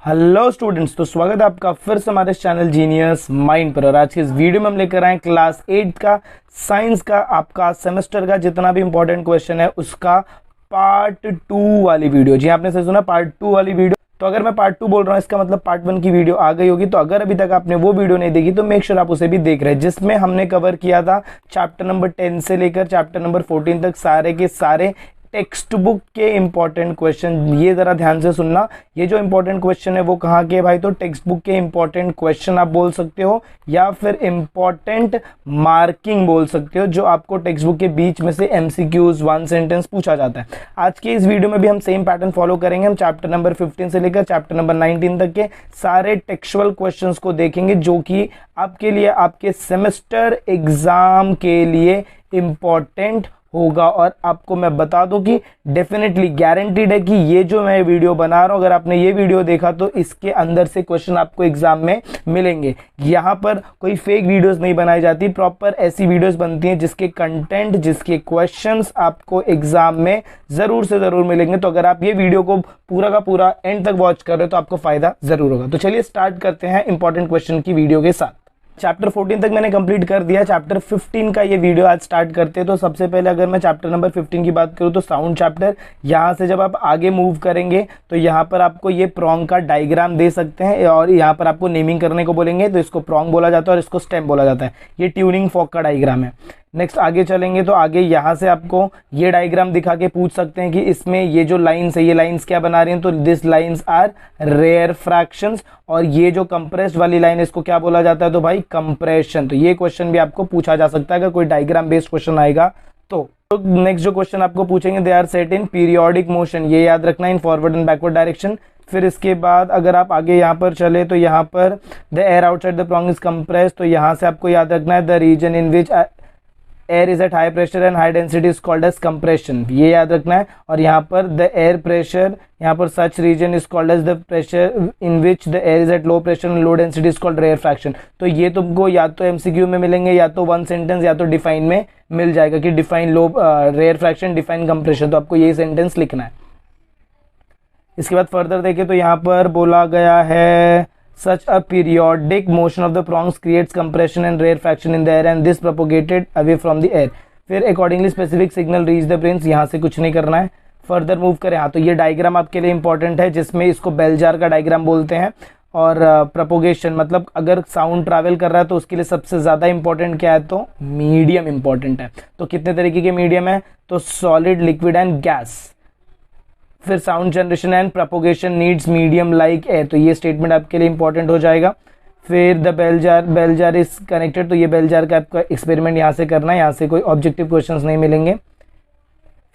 Hello students, तो स्वागत है आपका फिर से हमारे चैनल जीनियस माइंड पर। और आज के इस वीडियो में हम लेकर आए क्लास 8 का साइंस का आपका सेमेस्टर का जितना भी इंपॉर्टेंट क्वेश्चन है उसका पार्ट 2 वाली वीडियो। जी आपने सही सुना, पार्ट 2 वाली वीडियो। तो अगर मैं पार्ट 2 बोल रहा हूँ इसका मतलब पार्ट 1 की वीडियो आ गई होगी। तो अगर अभी तक आपने वो वीडियो नहीं देखी तो मेक श्योर आप उसे भी देख रहे हैं, जिसमें हमने कवर किया था चैप्टर नंबर 10 से लेकर चैप्टर नंबर 14 तक सारे के सारे टेक्स्ट बुक के इंपॉर्टेंट क्वेश्चन। ये जरा ध्यान से सुनना, ये जो इंपॉर्टेंट क्वेश्चन है वो कहाँ के भाई, तो टेक्स्ट बुक के इंपॉर्टेंट क्वेश्चन आप बोल सकते हो या फिर इंपॉर्टेंट मार्किंग बोल सकते हो, जो आपको टेक्स्ट बुक के बीच में से एमसीक्यूज वन सेंटेंस पूछा जाता है। आज के इस वीडियो में भी हम सेम पैटर्न फॉलो करेंगे। हम चैप्टर नंबर 15 से लेकर चैप्टर नंबर 19 तक के सारे टेक्सुअल क्वेश्चंस को देखेंगे, जो कि आपके लिए आपके सेमेस्टर एग्जाम के लिए इंपॉर्टेंट होगा। और आपको मैं बता दूं कि डेफिनेटली गारंटीड है कि ये जो मैं वीडियो बना रहा हूं, अगर आपने ये वीडियो देखा तो इसके अंदर से क्वेश्चन आपको एग्जाम में मिलेंगे। यहाँ पर कोई फेक वीडियोस नहीं बनाई जाती, प्रॉपर ऐसी वीडियोस बनती हैं जिसके कंटेंट, जिसके क्वेश्चंस आपको एग्जाम में जरूर से जरूर मिलेंगे। तो अगर आप ये वीडियो को पूरा का पूरा एंड तक वॉच कर रहे हो तो आपको फायदा जरूर होगा। तो चलिए स्टार्ट करते हैं इंपॉर्टेंट क्वेश्चन की वीडियो के साथ। चैप्टर 14 तक मैंने कंप्लीट कर दिया, चैप्टर 15 का ये वीडियो आज स्टार्ट करते हैं। तो सबसे पहले अगर मैं चैप्टर नंबर 15 की बात करूँ तो साउंड चैप्टर, यहाँ से जब आप आगे मूव करेंगे तो यहाँ पर आपको ये प्रॉन्ग का डायग्राम दे सकते हैं और यहाँ पर आपको नेमिंग करने को बोलेंगे। तो इसको प्रॉन्ग बोला जाता है और इसको स्टेम बोला जाता है। ये ट्यूनिंग फॉर्क का डायग्राम है। नेक्स्ट आगे चलेंगे तो आगे यहाँ से आपको ये डायग्राम दिखा के पूछ सकते हैं कि इसमें ये जो लाइंस है, ये लाइंस क्या बना रही हैं, तो this lines are rare fractions. और ये जो कंप्रेस्ड वाली लाइन है इसको क्या बोला जाता है, तो भाई कंप्रेशन। तो ये क्वेश्चन भी आपको पूछा जा सकता है अगर कोई डायग्राम बेस्ड क्वेश्चन आएगा तो। नेक्स्ट जो क्वेश्चन आपको पूछेंगे, they are set in periodic motion, ये याद रखना, in forward and backward direction. फिर इसके बाद अगर आप आगे यहाँ पर चले तो यहाँ पर the air outside the prong is compressed, तो यहाँ से आपको याद रखना है the region in which air is at high pressure and high density is called as compression, ये याद रखना है। और यहाँ पर द एयर प्रेशर, यहाँ पर such region is called as the pressure in which the air is at low pressure and low density is called rarefaction. तो ये तुमको या तो एमसीक्यू में मिलेंगे या तो वन सेंटेंस या तो डिफाइन में मिल जाएगा कि डिफाइन लो रेयर फ्रैक्शन, डिफाइन कंप्रेशन। तो आपको यही सेंटेंस लिखना है। इसके बाद फर्दर देखें तो यहाँ पर बोला गया है such a periodic motion of the prongs creates compression and rare fraction in the air and this propagated away from the air। फिर accordingly specific signal reach the brains, यहाँ से कुछ नहीं करना है। फर्दर मूव करें, हाँ तो ये डायग्राम आपके लिए इंपॉर्टेंट है, जिसमें इसको बेल जार का डायग्राम बोलते हैं। और प्रोपोगेशन मतलब अगर साउंड ट्रैवल कर रहा है तो उसके लिए सबसे ज़्यादा इंपॉर्टेंट क्या है, तो मीडियम इंपॉर्टेंट है। तो कितने तरीके के मीडियम है, तो सॉलिड, लिक्विड एंड गैस। फिर sound generation and propagation needs medium like air, तो ये स्टेटमेंट आपके लिए इंपॉर्टेंट हो जाएगा। फिर the bell jar is connected, तो ये बेल जार का आपका एक्सपेरिमेंट यहाँ से करना है, यहाँ से कोई ऑब्जेक्टिव क्वेश्चंस नहीं मिलेंगे।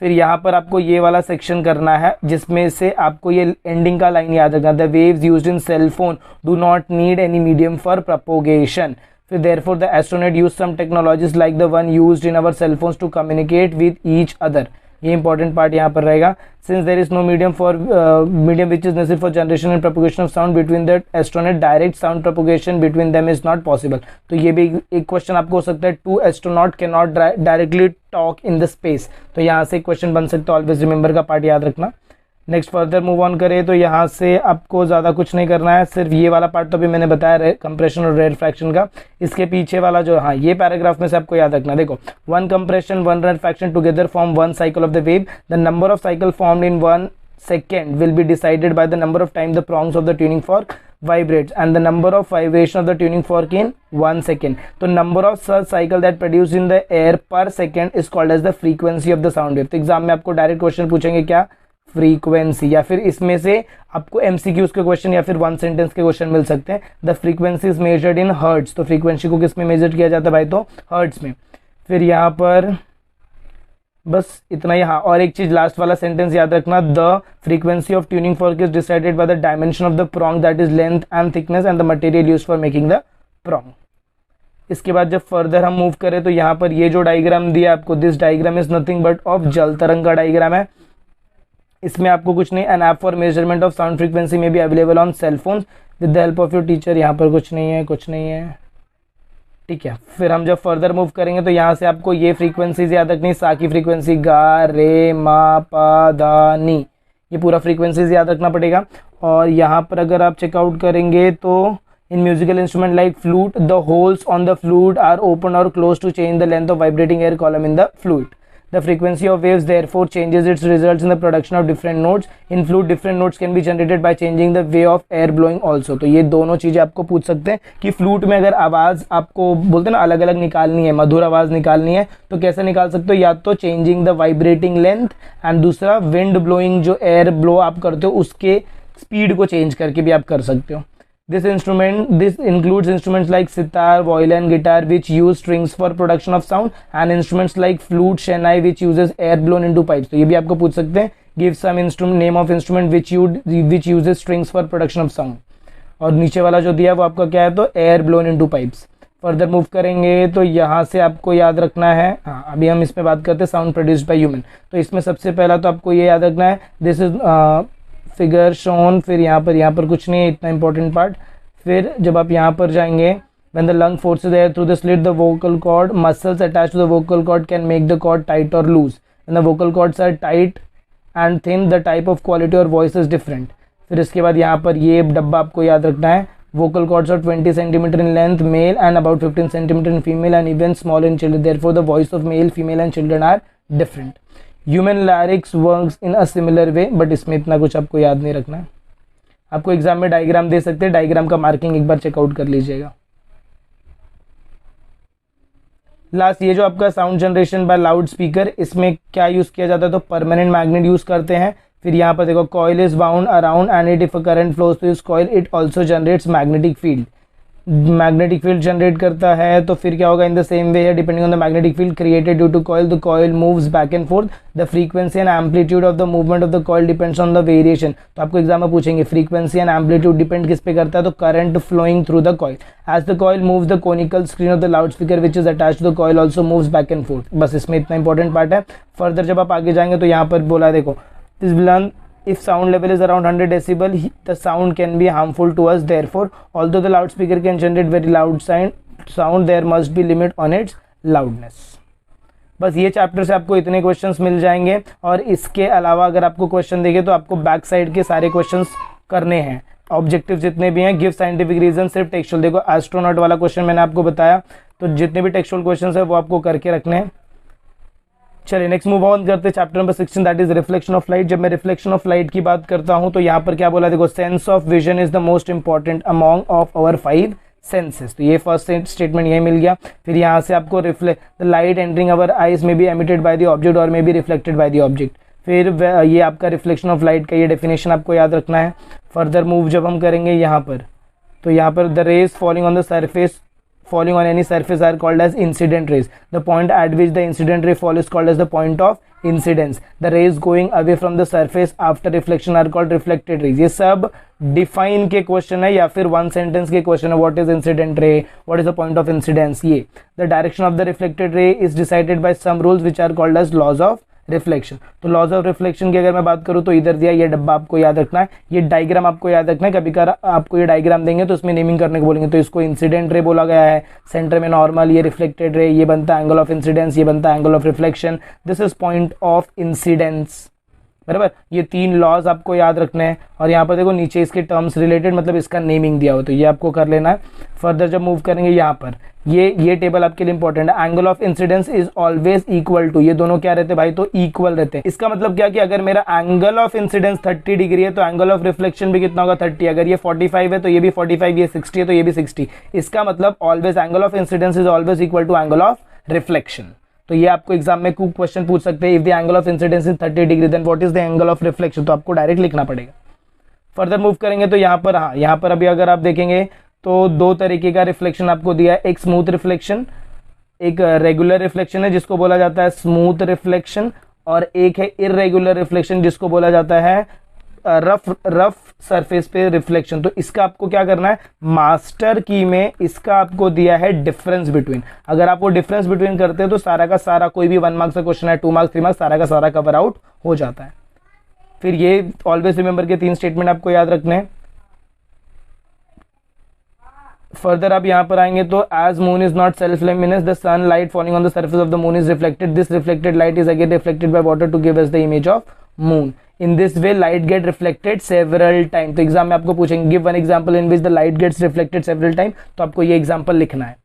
फिर यहाँ पर आपको ये वाला सेक्शन करना है जिसमें से आपको ये एंडिंग का लाइन याद रखना, the waves used in cell phone do not need any medium for propagation. फिर therefore the astronaut use some technologies like the one used in our cell phones to communicate with each other, ये important part यहाँ पर रहेगा। Since there is no medium which is necessary for generation and propagation of sound between the astronaut, direct sound propagation between them is not possible. तो ये भी एक question आपको हो सकता है, two astronaut can not directly talk in the space. तो यहाँ से क्वेश्चन बन सकता है, ऑलवेज रिमेंबर का पार्ट याद रखना। नेक्स्ट फर्दर मूव ऑन करें तो यहाँ से आपको ज़्यादा कुछ नहीं करना है, सिर्फ ये वाला पार्ट तो अभी मैंने बताया कंप्रेशन और रेयर फ्रैक्शन का। इसके पीछे वाला जो, हाँ ये पैराग्राफ में से आपको याद रखना, देखो one compression one rear fraction together form one cycle of the wave, the number of cycle formed in 1 second will be decided by the number of time the prongs of the tuning fork vibrates and the number of vibration of the tuning fork in 1 second। तो number of such cycle that produced in the air per second is called as the frequency of the sound wave। तो exam में आपको direct question पूछेंगे क्या, frequency, या फिर इसमें से आपको एमसीक्यूज के क्वेश्चन या फिर वन सेंटेंस के क्वेश्चन मिल सकते हैं। The frequency is measured in hertz, तो फ्रीक्वेंसी को किस में मेजर किया जाता है भाई, तो हर्ट्ज में। फिर यहाँ पर बस इतना ही। हाँ और एक चीज लास्ट वाला सेंटेंस याद रखना, the frequency of tuning fork is decided by the dimension of the prong that is length and thickness and the material used for making the prong. इसके बाद जब फर्दर हम मूव करें तो यहाँ पर ये जो डायग्राम दिया आपको, this diagram is nothing but of जल तरंग का डायग्राम है। इसमें आपको कुछ नहीं, an app for measurement of sound frequency में भी available on cell phone with the help of your teacher. यहाँ पर कुछ नहीं है, कुछ नहीं है, ठीक है। फिर हम जब फर्दर मूव करेंगे तो यहाँ से आपको ये फ्रीक्वेंसीज याद रखनी, सा की फ्रीक्वेंसी गा रे मा पा धा नी, ये पूरा फ्रीक्वेंसीज याद रखना पड़ेगा। और यहाँ पर अगर आप चेकआउट करेंगे तो in musical instrument like flute the holes on the flute are open और close to change the length of vibrating air column in the flute. The frequency of waves therefore changes, its results in the production of different notes. In flute, different notes can be generated by changing the way of air blowing also. तो ये दोनों चीज़ें आपको पूछ सकते हैं कि flute में अगर आवाज़ आपको बोलते हैं ना अलग अलग निकालनी है, मधुर आवाज़ निकालनी है, तो कैसे निकाल सकते हो? या तो changing the vibrating length and दूसरा विंड ब्लोइंग, जो एयर ब्लो आप करते हो उसके स्पीड को चेंज करके भी आप कर सकते हो। This includes instruments like sitar, violin, guitar, which use strings for production of sound, and instruments like flute, shennai, which uses air blown into pipes. तो ये भी आपको पूछ सकते हैं, give some name of instrument which uses strings for production of sound. और नीचे वाला जो दिया है वो आपका क्या है, तो air blown into pipes. Further move करेंगे तो यहाँ से आपको याद रखना है, हाँ अभी हम इसमें बात करते हैं साउंड प्रोड्यूस्ड बाय ह्यूमन। तो इसमें सबसे पहला तो आपको ये याद रखना है, दिस इज फिगर शोन, फिर यहाँ पर कुछ नहीं है, इतना इंपॉर्टेंट पार्ट। फिर जब आप यहाँ पर जाएंगे, when the lung forces air through the slit, the vocal cord muscles attached to the vocal cord can make the cord tight or loose. When the vocal cords are tight and thin, the type of quality or voice is different. फिर इसके बाद यहाँ पर ये डब्बा आपको याद रखना है, vocal cords are 20 cm in length male and about 15 cm in female and even small in children. Therefore, the voice of male, female and children are different. Human larynx works in a similar way, but इसमें इतना कुछ आपको याद नहीं रखना है। आपको exam में डायग्राम दे सकते हैं, डायग्राम का मार्किंग एक बार चेकआउट कर लीजिएगा। लास्ट ये जो आपका sound generation by loud speaker, इसमें क्या यूज किया जाता है, तो परमानेंट मैग्नेट यूज करते हैं। फिर यहाँ पर देखो, coil is bound around and it if a current flows through this coil it also generates magnetic field. Magnetic field generate करता है, तो फिर क्या होगा, in the same way depending on the magnetic field created due to coil, the coil moves back and forth, the frequency and amplitude of the movement of the coil depends on the variation. तो आपको exam में पूछेंगे frequency and amplitude depend किस पे करता है, तो current flowing through the coil. As the coil moves the conical screen of the loudspeaker which is attached to the coil also moves back and forth. बस इसमें इतना important part है। Further जब आप आगे जाएंगे तो यहाँ पर बोला है, देखो this villain if sound level is around 100 decibel, the sound can be harmful to us. Therefore, although the loudspeaker can generate very loud sound, there must be limit on its loudness. बस ये chapter से आपको इतने questions मिल जाएंगे। और इसके अलावा अगर आपको क्वेश्चन देंगे तो आपको बैक साइड के सारे क्वेश्चंस करने हैं, ऑब्जेक्टिव जितने भी हैं। गिव साइंटिफिक रीजन, सिर्फ टेक्सचुअल। देखो एस्ट्रोनॉट वाला क्वेश्चन मैंने आपको बताया, तो जितने भी टेक्सचुअल क्वेश्चंस है वो आपको करके रखने हैं। चलिए नेक्स्ट मूव ऑन करते, chapter number 16 that is reflection of light. जब मैं रिफ्लेक्शन ऑफ लाइट की बात करता हूं तो यहाँ पर क्या बोला, देखो sense of vision is the most important among of our 5 senses. तो ये फर्स्ट स्टेटमेंट यही मिल गया। फिर यहाँ से आपको reflect the light entering our eyes में be emitted by the object और may be reflected by the object. फिर ये आपका रिफ्लेक्शन ऑफ लाइट का ये डेफिनेशन आपको याद रखना है। फर्दर मूव जब हम करेंगे यहाँ पर, तो यहाँ पर the rays falling on the surface falling on any surface are called as incident rays. The point at which the incident ray falls is called as the point of incidence. The rays going away from the surface after reflection are called reflected rays. ये सब define के question है या फिर one sentence के question है। What is incident ray, what is the point of incidence. ये the direction of the reflected ray is decided by some rules which are called as laws of reflection. तो laws of reflection की अगर मैं बात करूँ तो इधर दिया, ये डब्बा आपको याद रखना है, ये डायग्राम आपको याद रखना है। कभी कभार आपको ये डायग्राम देंगे तो उसमें नेमिंग करने को बोलेंगे, तो इसको इंसिडेंट रे बोला गया है, सेंटर में नॉर्मल, ये रिफ्लेक्टेड रे, ये बनता है एंगल ऑफ इंसिडेंस, ये बनता है angle of reflection, this is point of incidence. बराबर, ये 3 लॉज आपको याद रखने हैं। और यहाँ पर देखो नीचे इसके टर्म्स रिलेटेड, मतलब इसका नेमिंग दिया हो, तो ये आपको कर लेना है। फर्दर जब मूव करेंगे यहाँ पर, ये टेबल आपके लिए इंपॉर्टेंट है। Angle of incidence is always equal to, ये दोनों क्या रहते हैं भाई, तो इक्वल रहते हैं। इसका मतलब क्या कि अगर मेरा एंगल ऑफ इंसिडेंस 30 डिग्री है तो एंगल ऑफ रिफ्लेक्शन भी कितना होगा, 30। अगर ये 45 है तो ये भी 45, ये 60 है तो ये भी 60। इसका मतलब always angle of incidence is always equal to angle of reflection. तो ये आपको एग्जाम में कुछ क्वेश्चन पूछ सकते हैं, if the angle of incidence is 30 degree then what is the angle of reflection, तो आपको डायरेक्ट लिखना पड़ेगा। फर्दर मूव करेंगे तो यहाँ पर, हाँ यहाँ पर अभी अगर आप देखेंगे तो 2 तरीके का रिफ्लेक्शन आपको दिया है, एक स्मूथ रिफ्लेक्शन, एक रेगुलर रिफ्लेक्शन है जिसको बोला जाता है स्मूथ रिफ्लेक्शन, और एक है इररेगुलर रिफ्लेक्शन जिसको बोला जाता है रफ सरफेस पे रिफ्लेक्शन। तो इसका आपको क्या करना है, मास्टर की में इसका आपको दिया है डिफरेंस बिटवीन। अगर आप वो डिफरेंस बिटवीन करते हैं तो सारा का सारा, कोई भी 1 मार्क्स का क्वेश्चन है, 2 मार्क्स 3 मार्क्स, सारा का सारा कवर आउट हो जाता है। फिर ये ऑलवेज रिमेंबर के 3 स्टेटमेंट आपको याद रखने हैं। फर्दर आप यहाँ पर आएंगे तो as moon is not self luminous, the sunlight falling on the surface of the moon is reflected, this reflected light is again reflected by water to give us the image of moon. In this way light get reflected several time. तो exam में आपको पूछेंगे give one example in which the light gets reflected several time, तो आपको ये example लिखना है।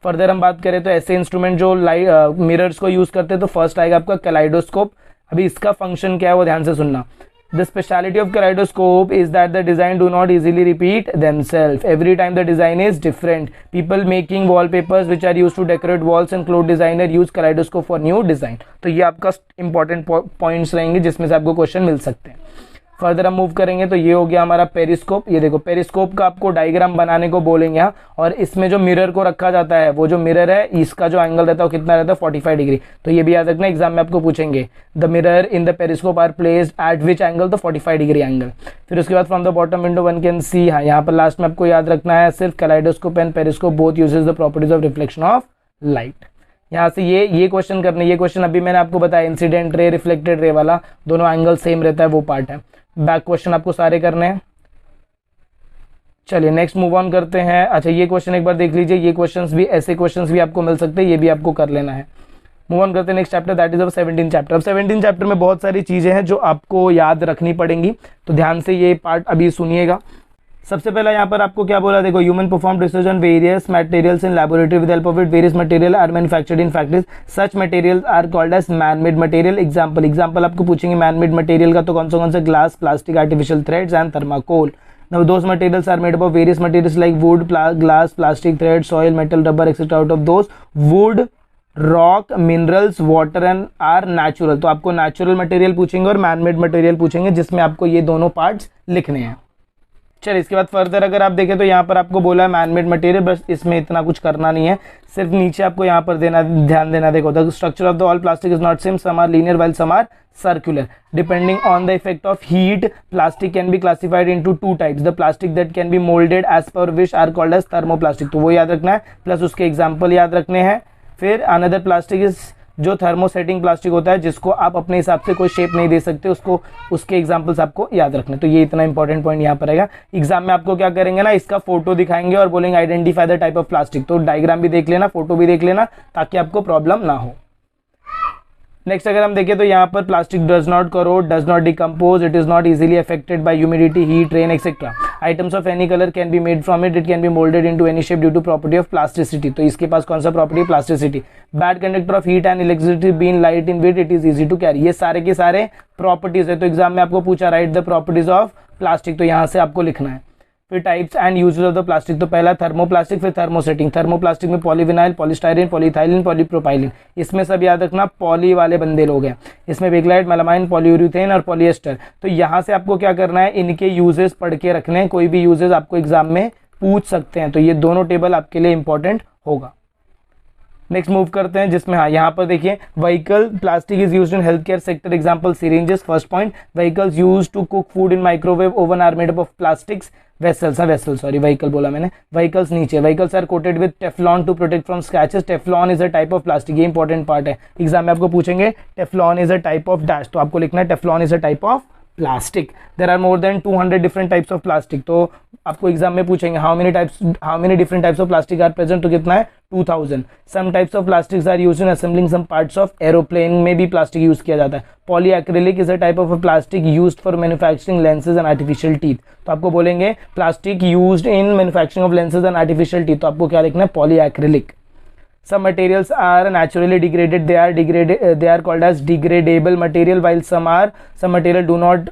Further हम बात करें तो ऐसे इंस्ट्रूमेंट जो लाइट मिरर्स को यूज करते हैं, तो फर्स्ट आएगा आपका कैलाइडोस्कोप। अभी इसका फंक्शन क्या है वो ध्यान से सुनना। The speciality of kaleidoscope is that the design do not easily repeat themselves. Every time the design is different. People making wallpapers which are used to decorate walls and cloth designer use kaleidoscope for new design. तो ये आपका important points रहेंगे जिसमें से आपको question मिल सकते हैं। Further हम मूव करेंगे तो ये हो गया हमारा पेरिस्कोप। ये देखो पेरिस्कोप का आपको डायग्राम बनाने को बोलेंगे यहाँ, और इसमें जो मिरर को रखा जाता है, वो जो मिरर है इसका जो एंगल रहता है वो कितना रहता है 45 डिग्री। तो ये भी याद रखना, एग्जाम में आपको पूछेंगे the mirror in the periscope are placed at which angle, तो 45 डिग्री एंगल। फिर उसके बाद from the bottom window one can see, हाँ यहाँ पर लास्ट में आपको याद रखना है सिर्फ kaleidoscope and periscope both uses the properties of reflection of light. यहाँ से ये क्वेश्चन करने, ये क्वेश्चन अभी मैंने आपको बताया इंसिडेंट रे रिफ्लेक्टेड रे वाला, दोनों एंगल सेम रहता है, वो पार्ट है। बैक क्वेश्चन आपको सारे करने हैं। चलिए नेक्स्ट मूव ऑन करते हैं। अच्छा ये क्वेश्चन एक बार देख लीजिए, ये क्वेश्चंस भी, ऐसे क्वेश्चंस भी आपको मिल सकते हैं, ये भी आपको कर लेना है। मूव ऑन करते हैं नेक्स्ट चैप्टर, दैट इज अब 17 चैप्टर। अब 17 चैप्टर में बहुत सारी चीजें हैं जो आपको याद रखनी पड़ेंगी, तो ध्यान से ये पार्ट अभी सुनिएगा। सबसे पहला यहाँ पर आपको क्या बोला, देखो human perform research on various materials in laboratory with help of it various material are manufactured in factories, such materials are called as man made material. Example आपको पूछेंगे मैन मेड मटेरियल का, तो कौन सा glass, plastic, artificial threads and thermocol. Now those materials are made up of various materials like wood, glass, plastic, thread, soil, metal, rubber, etc. Out of those, wood, rock, minerals, water and are natural. तो आपको natural material पूछेंगे और man made material पूछेंगे, जिसमें आपको ये दोनों parts लिखने हैं। चलिए इसके बाद फर्दर अगर आप देखें तो यहाँ पर आपको बोला है मैन मेड मटेरियल, बस इसमें इतना कुछ करना नहीं है, सिर्फ नीचे आपको यहाँ पर ध्यान देना। देखो the structure of the all plastic is not same, some are linear while some are circular depending on the effect of heat. Plastic can be classified into two types, the plastic that can be molded as per wish are called as thermoplastic, तो वो याद रखना है, plus उसके example याद रखने हैं। फिर अनदर प्लास्टिक इज जो थर्मोसेटिंग प्लास्टिक होता है, जिसको आप अपने हिसाब से कोई शेप नहीं दे सकते, उसको, उसके एग्जांपल्स आपको याद रखने। तो ये इतना इंपॉर्टेंट पॉइंट यहाँ पर रहेगा। एग्जाम में आपको क्या करेंगे ना, इसका फोटो दिखाएंगे और बोलेंगे identify the type of plastic, तो डायग्राम भी देख लेना, फोटो भी देख लेना, ताकि आपको प्रॉब्लम ना हो। नेक्स्ट अगर हम देखें तो यहाँ पर plastic does not corrode, does not decompose, it is not easily affected by humidity, heat, rain etcetera. Items of any colour can be made from it can be moulded into any shape due to property of plasticity. तो इसके पास कौन सा property, plasticity. Bad conductor of heat and electricity being light in weight, it is easy to carry. ये सारे के सारे properties है। तो एग्जाम में आपको पूछा right the properties of plastic, तो यहाँ से आपको लिखना है। फिर types and uses of the plastic, तो पहला थर्मोप्लास्टिक, फिर थर्मोसेटिंग। थर्मोप्लास्टिक में पॉलीविनाइल, पॉलीस्टाइरिन, पॉलीथाइलिन, पॉलीप्रोपाइलिन, इसमें सब याद रखना पॉली वाले बंदे लोग हैं। इसमें बेक्लाइट, मेलामाइन, पॉलीयूरेथेन और पॉलिएस्टर। तो यहाँ से आपको क्या करना है, इनके यूजेस पढ़ के रखने हैं, कोई भी यूजेस आपको एग्जाम में पूछ सकते हैं, तो ये दोनों टेबल आपके लिए इंपॉर्टेंट होगा। नेक्स्ट मूव करते हैं, जिसमें हाँ यहाँ पर देखिए vehicle, plastic is used in health care sector, example syringes. First point, vehicles used to cook food in microwave oven are made up of plastics. Vessels sorry, vehicle बोला मैंने, व्हीकल्स नीचे। Vehicles are coated with Teflon to protect from scratches, Teflon is a type of plastic, ये important part है, exam में आपको पूछेंगे Teflon is a type of dash, तो आपको लिखना है Teflon is a type of plastic. There are more than 200 different types of plastic, तो आपको एग्जाम में पूछेंगे how many different types of plastic are present, तो कितना है 2000। Some types of plastics are used in assembling some parts of aeroplane, में भी plastic use किया जाता है। Polyacrylic is a type of plastic used for manufacturing lenses and artificial teeth, तो आपको बोलेंगे plastic used in manufacturing of lenses and artificial teeth, तो आपको क्या लिखना है, पॉलीएक्रिलिक। Some materials are naturally degraded, they are called as degradable material, while some material do not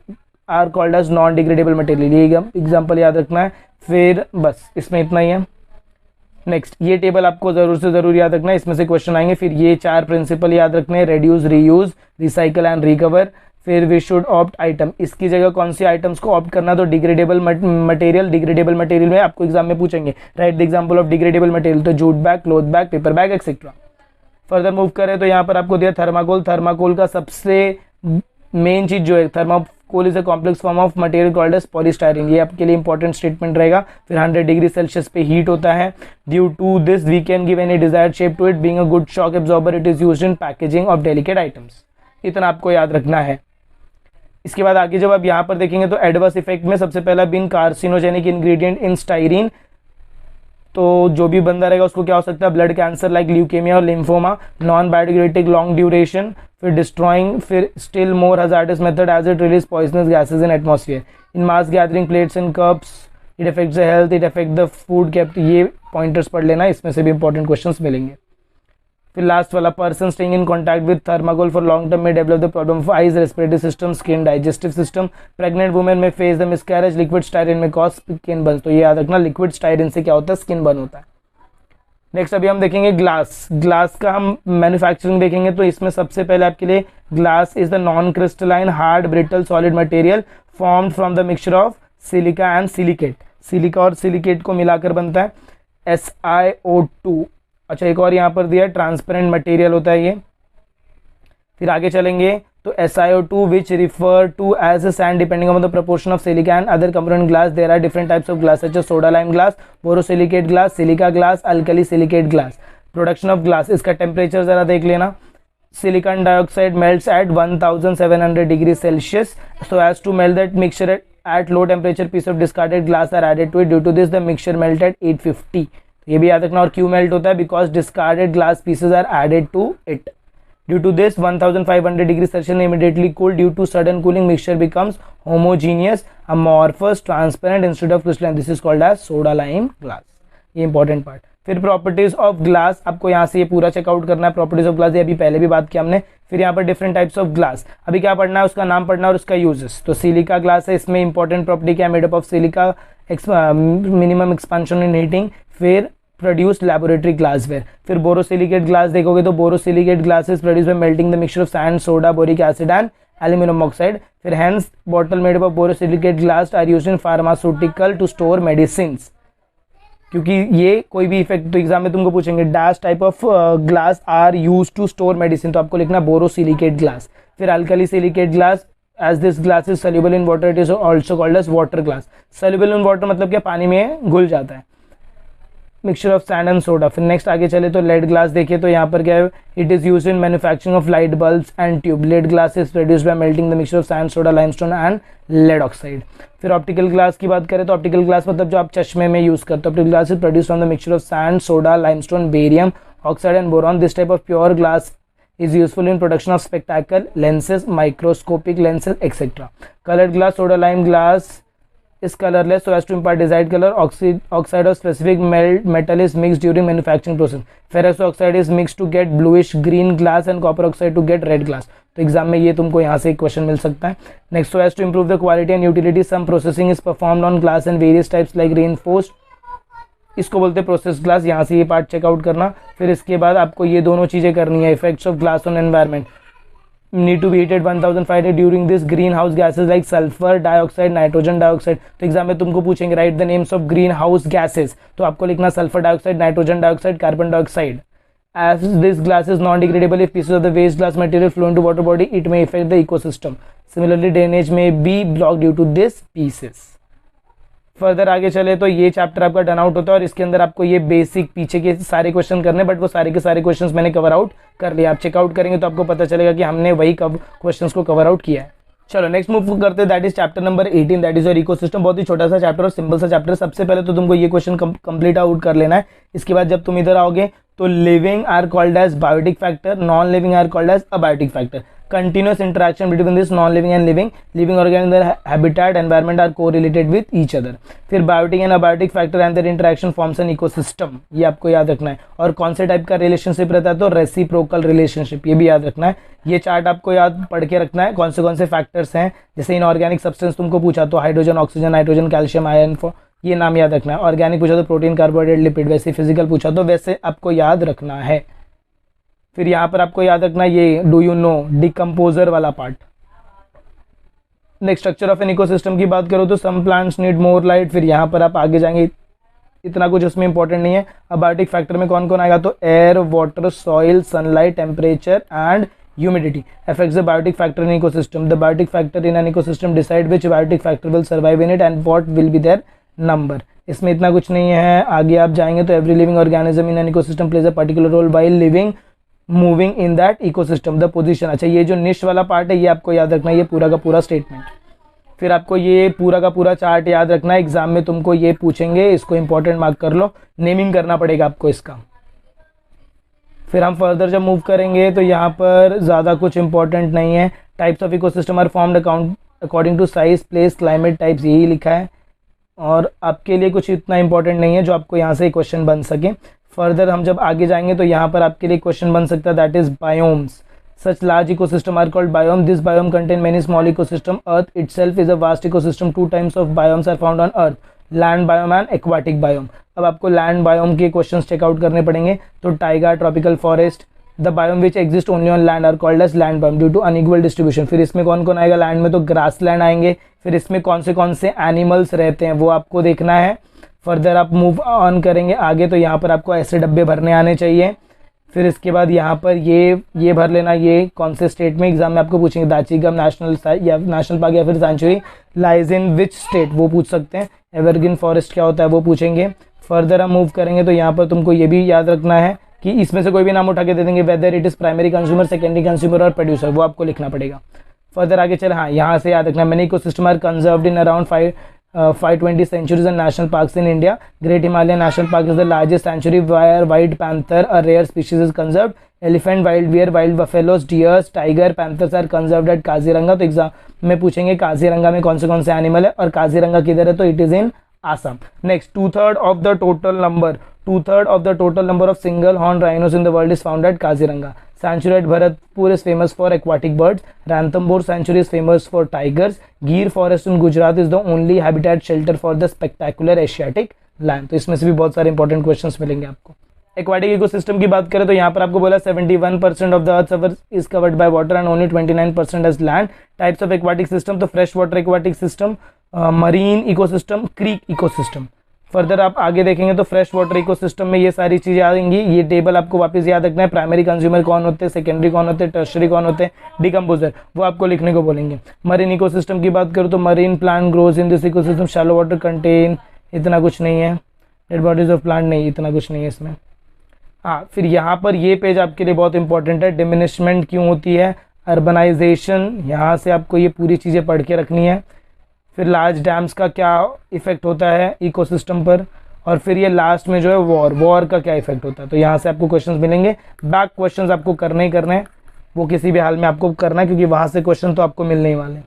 are called as non degradable material, ये example याद रखना है। फिर बस इसमें इतना ही है। नेक्स्ट ये टेबल आपको जरूर से जरूर याद रखना है, इसमें से क्वेश्चन आएंगे। फिर ये 4 प्रिंसिपल याद रखने हैं, reduce, reuse, recycle and recover. फिर वी शुड ऑप्ट आइटम, इसकी जगह कौन सी आइटम्स को ऑप्ट करना, तो डिग्रेडेबल मटेरियल। डिग्रेडेबल मटेरियल में आपको एग्जाम में पूछेंगे write the example of degradable material, तो jute bag, cloth bag, paper bag etcetera. Further move करें तो यहाँ पर आपको दिया थर्माकोल। थर्माकोल का सबसे मेन चीज जो है, thermocol is a complex form of material called as polystyrene, ये आपके लिए इंपॉर्टेंट स्टेटमेंट रहेगा। फिर 100 डिग्री सेल्सियस पे हीट होता है। Due to this we can give any desired shape to it, being a good shock absorber, it is used in packaging of delicate items, इतना आपको याद रखना है। इसके बाद आगे जब आप यहाँ पर देखेंगे तो एडवर्स इफेक्ट में सबसे पहला being carcinogenic ingredient in styrene, तो जो भी बंदा रहेगा उसको क्या हो सकता है, ब्लड कैंसर लाइक ल्यूकेमिया और lymphoma. Non biodegradable long duration. फिर डिस्ट्रॉइंग, फिर still more hazardous method as it release poisonous gases in atmosphere, in mass gathering plates and cups, it affects the health, it affect the food kept. ये pointers पढ़ लेना, इसमें से भी important questions मिलेंगे। फिर लास्ट वाला, person staying in contact with thermocol for long term में develop the problem of eyes, respiratory system, skin, digestive system. Pregnant women में face the miscarriage, liquid styrene में कॉज स्किन बर्न। तो ये याद रखना, लिक्विड स्टायरिन से क्या होता है, स्किन बर्न होता है। नेक्स्ट अभी हम देखेंगे ग्लास। ग्लास का हम मैन्युफैक्चरिंग देखेंगे, तो इसमें सबसे पहले आपके लिए glass is the non crystalline hard brittle solid material formed from the mixture of silica and silicate. Silica और सिलिकेट को मिलाकर बनता है SiO2। अच्छा, एक और यहाँ पर दिया है, ट्रांसपेरेंट मटेरियल होता है ये। फिर आगे चलेंगे तो SiO2 which refer to as a sand depending on the proportion of silica and other component glass. There are different types of glass such as soda lime glass, borosilicate glass, silica glass, alkali silicate glass. Production of glass, इसका temperature जरा देख लेना। Silicon dioxide melts at 1700 degrees Celsius. So as to melt that mixture at low temperature, piece of discarded glass are added to it. Due to this the mixture melt at 850. ये भी याद रखना। और क्यों melt होता है, because discarded glass pieces are added to it. Due to this 1500 degree Celsius immediately cool, due to sudden cooling mixture becomes homogeneous, amorphous, transparent instead of crystalline. This is called as soda lime glass. ये important part. फिर properties of glass, आपको यहाँ से ये पूरा checkout करना है। Properties of glass ये अभी पहले भी बात किया हमने। फिर यहाँ पर डिफरेंट टाइप्स ऑफ ग्लास, अभी क्या पढ़ना है, उसका नाम पढ़ना है और उसका यूजेस। तो सिलिका ग्लास है, इसमें इंपॉर्टेंट प्रॉपर्टी क्या है, made up of silica, minimum expansion in heating. फिर प्रोड्यूस्ड लैबोरेटरी ग्लासवेयर। फिर बोरोसिलिकेट ग्लास देखोगे तो borosilicate glasses produce by melting the mixture of sand, soda, boric acid and aluminium oxide. फिर hence bottle made up of borosilicate glass are used in pharmaceutical to store medicine. क्योंकि ये कोई भी effect तो exam में तुमको पूछेंगे, dash type of glass are use to store medicine, तो आपको लिखना बोरोसिलिकेट ग्लास। फिर alkali silicate glass, as this glass is soluble in water it is also called as water glass. soluble in water मतलब क्या, पानी में घुल जाता है। Mixture of sand and soda. फिर नेक्स्ट आगे चले तो लेड ग्लास देखिए, तो यहाँ पर क्या है, it is used in manufacturing of light bulbs and tube. Lead glass is produced by melting the mixture of sand, soda, limestone and lead oxide. फिर ऑप्टिकल ग्लास की बात करें तो ऑप्टिकल ग्लास मतलब जो आप चश्मे में यूज करते हो। Optical glass is produced from the mixture of sand, soda, limestone, barium oxide and boron. This type of pure glass is useful in production of spectacle lenses, microscopic lenses, etc. Colored glass, soda lime glass is colorless so as to impart desired color. Oxide of specific metal is mixed during manufacturing process. Ferrous oxide is mixed to get bluish green glass and copper oxide to get red glass. तो exam में ये तुमको यहाँ से एक question मिल सकता है। Next, so as to improve the quality and utility some processing is performed on glass and various types like reinforced, इसको बोलते हैं प्रोसेस ग्लास। यहाँ से ये पार्ट चेकआउट करना। फिर इसके बाद आपको ये दोनों चीज़ें करनी है। Effects of glass on environment, need to be heated 1500 during this greenhouse gases like sulphur dioxide, nitrogen dioxide. तो एग्जाम में तुमको पूछेंगे write the names of greenhouse gases, तो आपको लिखना sulphur dioxide, nitrogen dioxide, carbon dioxide. As this glass is non-degradable, if pieces of the waste glass material flow into water body, it may affect the ecosystem. Similarly, drainage may be blocked due to these pieces. Further आगे चले तो ये chapter आपका done out होता है और इसके अंदर आपको ये बेसिक पीछे के सारे क्वेश्चन करने, बट वो सारे के सारे क्वेश्चंस मैंने कवर आउट कर लिया। आप चेकआउट करेंगे तो आपको पता चलेगा कि हमने वही क्वेश्चंस को कवर आउट किया है। चलो नेक्स्ट मूव करते हैं, that is chapter number 18, that is your ecosystem. बहुत ही छोटा सा चैप्टर और सिंपल सा चैप्टर। सबसे पहले तो तुमको ये क्वेश्चन कंप्लीट आउट कर लेना है। इसके बाद जब तुम इधर आओगे तो living are called as biotic factor, non living are called as abiotic factor. Continuous interaction between this non-living and living organism, their habitat environment are correlated with each other. फिर biotic and abiotic factor and their interaction forms an ecosystem, ये आपको याद रखना है। और कौन से type का रिलेशनशिप रहता है, तो रेसिप्रोकल रिलेशनशिप, ये भी याद रखना है। ये चार्ट आपको याद पढ़ के रखना है, कौन से फैक्टर्स हैं। जैसे इनऑर्गेनिक सब्सटेंस तुमको पूछा तो hydrogen, oxygen, nitrogen, calcium, iron, ये नाम याद रखना है। ऑर्गेनिक पूछा तो प्रोटीन, कार्बोहाइड्रेट, लिपिड। वैसे फिजिकल पूछा तो वैसे आपको याद रखना है। फिर यहाँ पर आपको याद रखना ये डू यू नो डिकम्पोजर वाला part. Next, structure of an ecosystem की बात करो तो some plants need more light. फिर यहाँ पर आप आगे जाएंगे, इतना कुछ उसमें इंपॉर्टेंट नहीं है। अबायोटिक फैक्टर में कौन कौन आएगा, तो air, water, soil, sunlight, temperature and humidity affects the biotic factor in ecosystem. The biotic factor in an ecosystem decide which biotic factor will survive in it and what will be their number. इसमें इतना कुछ नहीं है। आगे आप जाएंगे तो every living organism in an ecosystem plays a particular role while living, moving in that ecosystem. The position, अच्छा ये जो निश वाला पार्ट है ये आपको याद रखना है, ये पूरा का पूरा स्टेटमेंट। फिर आपको ये पूरा का पूरा चार्ट याद रखना है, एग्जाम में तुमको ये पूछेंगे, इसको इंपॉर्टेंट मार्क कर लो, नेमिंग करना पड़ेगा आपको इसका। फिर हम फर्दर जब मूव करेंगे तो यहाँ पर ज़्यादा कुछ इंपॉर्टेंट नहीं है। Types of ecosystem are formed according to size, place, climate, types, यही लिखा है और आपके लिए कुछ इतना इंपॉर्टेंट नहीं है जो आपको यहाँ से क्वेश्चन बन सके। फर्दर हम जब आगे जाएंगे तो यहाँ पर आपके लिए क्वेश्चन बन सकता है, that is biomes. Such large ecosystem are called biome. This biome contain many small ecosystem. Earth itself is a vast ecosystem. Two types of biomes are found on Earth: land biome and aquatic biome. अब आपको land biome के questions check out करने पड़ेंगे। तो taiga, tropical forest, the biome which exist only on land are called as land biome due to unequal distribution. फिर इसमें कौन कौन आएगा land में, तो grassland आएंगे। फिर इसमें कौन से animals रहते हैं वो आपको देखना है। फर्दर आप मूव ऑन करेंगे आगे तो यहाँ पर आपको ऐसे डब्बे भरने आने चाहिए। फिर इसके बाद यहाँ पर ये भर लेना, ये कौन से स्टेट में एग्जाम में आपको पूछेंगे, दाचीगम नेशनल या नेशनल पार्क या फिर sanctuary lies in which state, वो पूछ सकते हैं। एवरग्रीन फॉरेस्ट क्या होता है वो पूछेंगे। फर्दर हम मूव करेंगे तो यहाँ पर तुमको ये भी याद रखना है कि इसमें से कोई भी नाम उठा के दे देंगे, whether it is primary consumer, secondary consumer और प्रोड्यूसर, वो आपको लिखना पड़ेगा। फर्दर आगे चले, हाँ यहाँ से याद रखना, many ecosystem are conserved in around 520 sanctuaries and national parks in India. Great Himalayan National Park is the largest sanctuary where white panther, a rare species, is conserved. Elephant, wild bear, wild buffaloes, deers, tiger, panthers are conserved at Kaziranga. तो exam में पूछेंगे काजीरंगा में कौन से animal है और काजीरंगा किधर है, तो it is in Assam. Next, 2/3 of the total number of single horn rhinos in the world is found at Kaziranga. Sanctuary at Bharatpur is famous for aquatic birds. Ranthambore Sanctuary is famous for tigers. Gir Forest in Gujarat is the only habitat shelter for the spectacular Asiatic lion. तो इसमें से भी बहुत सारे important questions मिलेंगे आपको। Aquatic ecosystem की बात करें तो यहाँ पर आपको बोला 71% of the earth surface is covered by water and only 29% as land. Types of aquatic system, तो fresh water aquatic system, marine ecosystem, creek ecosystem. Further आप आगे देखेंगे तो फ्रेश वाटर इकोसिस्टम में ये सारी चीज़ें आएंगी। ये टेबल आपको वापस याद रखना है, प्राइमरी कंज्यूमर कौन होते हैं, सेकेंडरी कौन होते हैं, टर्शरी कौन होते हैं, डिकम्पोजर, वो आपको लिखने को बोलेंगे। मरीन इकोसिस्टम की बात करूँ तो marine plant grows in this ecosystem, shallow water contain, इतना कुछ नहीं है। डेड बॉडीज ऑफ प्लांट, नहीं इतना कुछ नहीं है इसमें। हाँ, फिर यहाँ पर ये पेज आपके लिए बहुत इंपॉर्टेंट है, डिमिनिशमेंट क्यों होती है, अर्बनाइजेशन, यहाँ से आपको ये पूरी चीज़ें पढ़ के रखनी है। फिर लार्ज डैम्स का क्या इफेक्ट होता है इकोसिस्टम पर, और फिर ये लास्ट में जो है वॉर का क्या इफेक्ट होता है। तो यहाँ से आपको क्वेश्चंस मिलेंगे। बैक क्वेश्चंस आपको करने ही करने हैं, वो किसी भी हाल में आपको करना है क्योंकि वहाँ से क्वेश्चन तो आपको मिलने ही वाले हैं।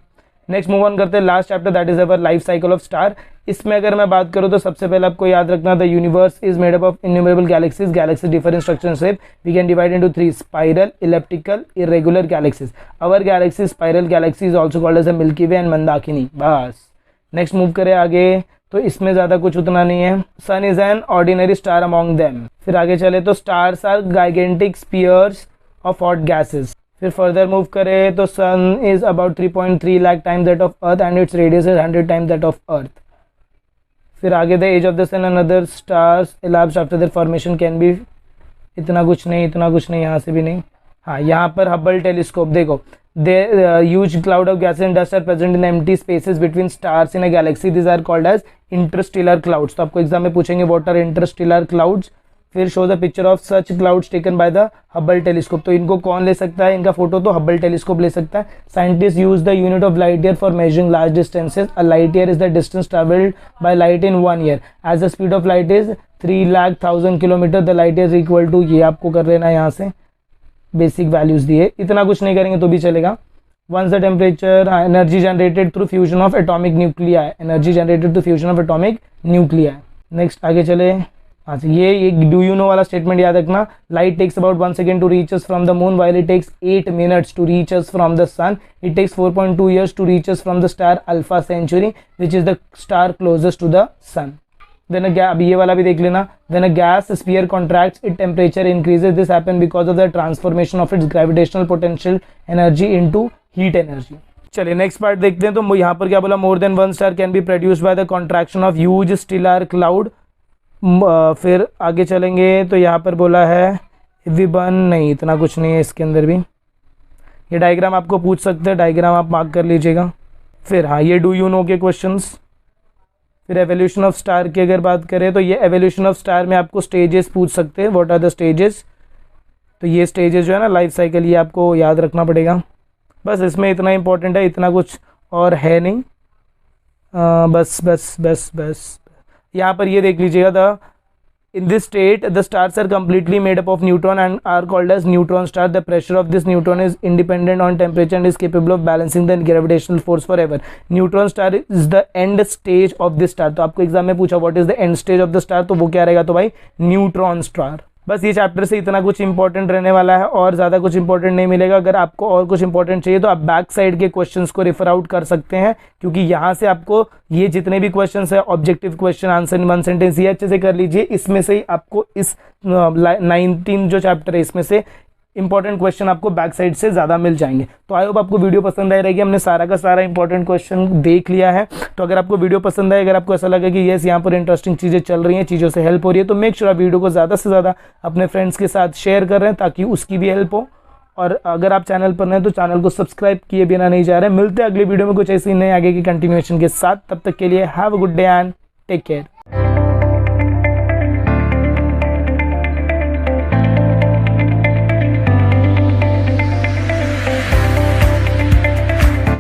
नेक्स्ट मूव ऑन करते हैं last chapter, that is our life cycle of star. इसमें अगर मैं बात करूँ तो सबसे पहले आपको याद रखना, the universe is made up of innumerable galaxies, galaxies differ in structure and shape, we can divide into 3: spiral, elliptical, irregular galaxies. Our galaxy spiral galaxy is also called as a milky way and मंदाकिनी। बस next move करें आगे तो इसमें ज़्यादा कुछ उतना नहीं है। Sun is an ordinary star among them. फिर आगे चले तो stars are gigantic spheres of hot gases. फिर फर्दर मूव करें तो sun is about 3.3 lakh times that of earth and its radius is 100 times that of earth. फिर आगे the age of the sun and other stars elapsed after their formation can be, इतना कुछ नहीं, यहाँ से भी नहीं। हाँ, यहाँ पर हबल टेलीस्कोप देखो, the huge cloud of gas and dust are present in the empty spaces between stars in a galaxy. These are called as interstellar clouds. तो आपको एग्जाम में पूछेंगे what are interstellar clouds। फिर show the picture of such clouds taken by the Hubble telescope। तो इनको कौन ले सकता है, इनका फोटो तो Hubble telescope ले सकता है। Scientists use the unit of light year for measuring large distances. A light year is the distance traveled by light in 1 year. As the speed of light is 3,00,000 kilometre, the light year is equal to, ये आपको कर लेना है यहाँ से basic values दिए, इतना कुछ नहीं करेंगे तो भी चलेगा। Once the temperature, energy generated through fusion of atomic nuclei, energy generated through fusion of atomic nuclei. Next आगे चले, अच्छा ये डू यू नो वाला स्टेटमेंट याद रखना, light takes about 1 second to reach us from the moon while it takes 8 minutes to reach us from the sun, it takes 4.2 years to reach us from the star Alpha Centauri which is the star closest to the sun. Then अब ये वाला भी देख लेना, when a gas sphere contracts, its temperature increases. This happens because of the transformation of its gravitational potential energy into heat energy. चलिए next part देखते हैं। तो यहाँ पर क्या बोला, more than one star can be produced by the contraction of huge stellar cloud। फिर आगे चलेंगे तो यहाँ पर बोला है विबन, नहीं इतना कुछ नहीं है इसके अंदर भी। ये डायग्राम आपको पूछ सकते हैं, डायग्राम आप मार्क कर लीजिएगा। फिर हाँ, ये डू यू नो के क्वेश्चंस। फिर एवोल्यूशन ऑफ स्टार की अगर बात करें तो ये एवोल्यूशन ऑफ स्टार में आपको स्टेजेस पूछ सकते हैं, व्हाट आर द स्टेजेस। तो ये स्टेजेस जो है ना लाइफ साइकिल, ये आपको याद रखना पड़ेगा। बस इसमें इतना इंपॉर्टेंट है, इतना कुछ और है नहीं। बस यहाँ पर ये देख लीजिएगा, the In this state, the stars are completely made up of neutron and are called as neutron star. The pressure of this neutron is independent on temperature and is capable of balancing the gravitational force forever. Neutron star is the end stage of this star. तो आपको exam में पूछा what is the end stage of the star, तो वो क्या रहेगा, तो भाई न्यूट्रॉन स्टार। बस ये चैप्टर से इतना कुछ इंपॉर्टेंट रहने वाला है और ज़्यादा कुछ इंपॉर्टेंट नहीं मिलेगा। अगर आपको और कुछ इंपॉर्टेंट चाहिए तो आप बैक साइड के क्वेश्चंस को रेफर आउट कर सकते हैं, क्योंकि यहाँ से आपको ये जितने भी क्वेश्चंस है objective question, answer in one sentence, ये अच्छे से कर लीजिए। इसमें से ही आपको इस 19 जो चैप्टर है इसमें से इंपॉर्टेंट क्वेश्चन आपको बैक साइड से ज़्यादा मिल जाएंगे। तो आई होप आपको वीडियो पसंद आई रहेगी। हमने सारा का सारा इंपॉर्टेंट क्वेश्चन देख लिया है। तो अगर आपको वीडियो पसंद आए, अगर आपको ऐसा लगे कि यस यहाँ पर इंटरेस्टिंग चीज़ें चल रही हैं, चीज़ों से हेल्प हो रही है, तो मेक श्योर आप वीडियो को ज़्यादा से ज़्यादा अपने फ्रेंड्स के साथ शेयर कर रहे हैं ताकि उसकी भी हेल्प हो। और अगर आप चैनल पर नए तो चैनल को सब्सक्राइब किए बिना नहीं जा रहे। मिलते हैं अगले वीडियो में कुछ ऐसी नए आगे की कंटिन्यूएशन के साथ। तब तक के लिए have a good day and take care.